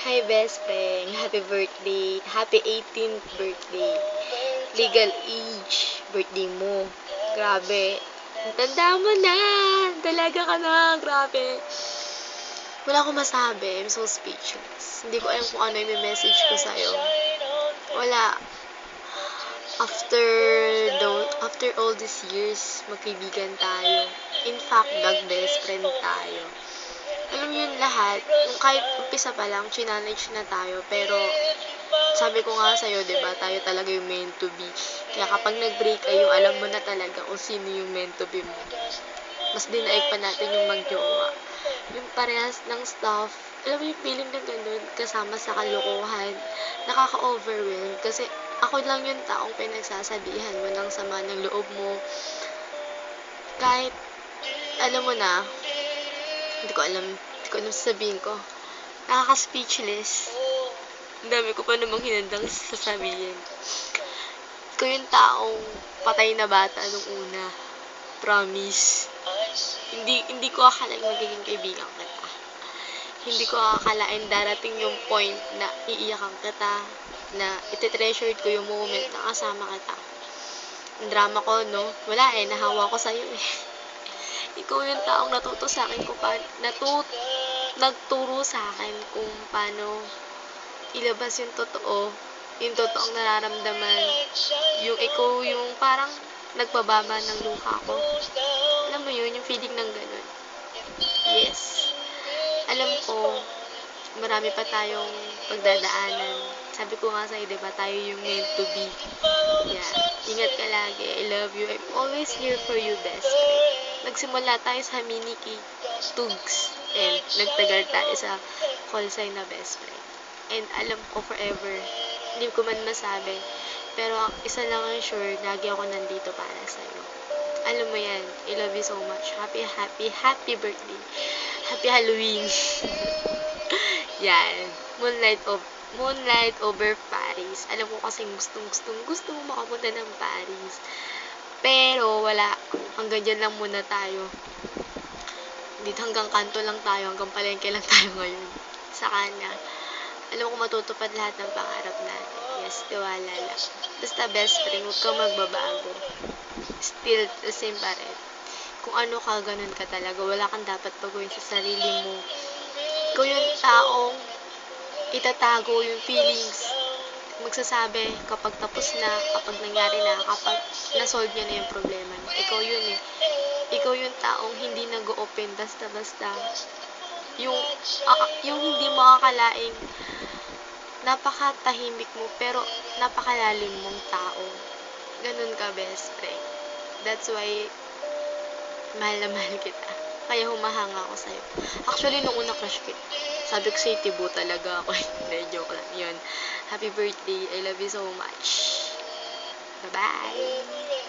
Hi, best friend. Happy birthday. Happy 18th birthday. Legal age. Birthday mo. Grabe. Ang tanda mo na. Dalaga ka na. Grabe. Wala akong masabi. I'm so speechless. Hindi ko alam kung ano yung message ko sa'yo. Wala. After all these years, magkaibigan tayo. In fact, best friend tayo. Alam mo yun lahat, yung kahit umpisa pa lang, chinanage na tayo, pero sabi ko nga sa'yo, diba, tayo talaga yung meant to be. Kaya kapag nag-break kayo, alam mo na talaga kung sino yung meant to be mo. Mas dinaig pa natin yung magjowa. Yung parehas ng stuff, alam mo yung feeling na ganun, kasama sa kalokohan, nakaka-overwhelm. Kasi ako lang yung taong pinagsasabihan mo ng sama ng loob mo. Kahit, alam mo na, hindi ko alam sasabihin ko. Nakaka-speechless. Ang dami ko pa namang hinandang sasabihin. Ikaw yung taong patay na bata nung una. Promise. Hindi ko akalain magiging kaibigan kita. Hindi ko akalain darating yung point na iiyakan kita, na iti-treasured ko yung moment na kasama kita. Ang drama ko, no? Wala nahawa ko sa'yo Ikaw yung taong natuto sa akin kung nagturo sa akin kung paano ilabas yung totoong nararamdaman. Yung ikaw yung parang nagbababa ng luha ko. Alam mo yun, yung feeling ng ganun. Yes. Alam ko, marami pa tayong pagdadaanan. Sabi ko nga sa'yo, diba, tayo yung meant to be. Yeah. Ingat ka lagi. I love you. I'm always here for you, best friend. Nagsimula tayo sa Miniki Tugs and nagtagal tayo sa call sign na best friend. And alam ko forever, hindi ko man masabi, pero isa lang ang sure, lagi ako nandito para sa'yo. Alam mo yan, I love you so much. Happy birthday. Happy Halloween. Yan. Moonlight over Paris. Alam ko kasing gusto mo makapunta ng Paris. Pero wala, hanggang dyan lang muna tayo. Dito hanggang kanto lang tayo, hanggang palengke lang tayo ngayon. Saka na, alam ko matutupad lahat ng pangarap natin. Yes, tiwala lang. Basta best friend, huwag kang magbabago. Still the same pa rin. Kung ano ka, ganun ka talaga. Wala kang dapat baguhin sa sarili mo. Ikaw yung taong itatago yung feelings. Magsasabi kapag tapos na, kapag nangyari na, kapag na-solve niya na yung problema niya. Ikaw yun Ikaw yung taong hindi nag-open basta-basta. Yung hindi makakalaing napakatahimik mo pero napakalalim mong tao. Ganun ka, best friend. That's why mahal na mahal kita. Kaya humahanga ako sa'yo. Actually, nung una crush kita, sabi ko sa'yo, tibo talaga ako. Hindi, joke lang. Yun. Happy birthday. I love you so much. Bye-bye.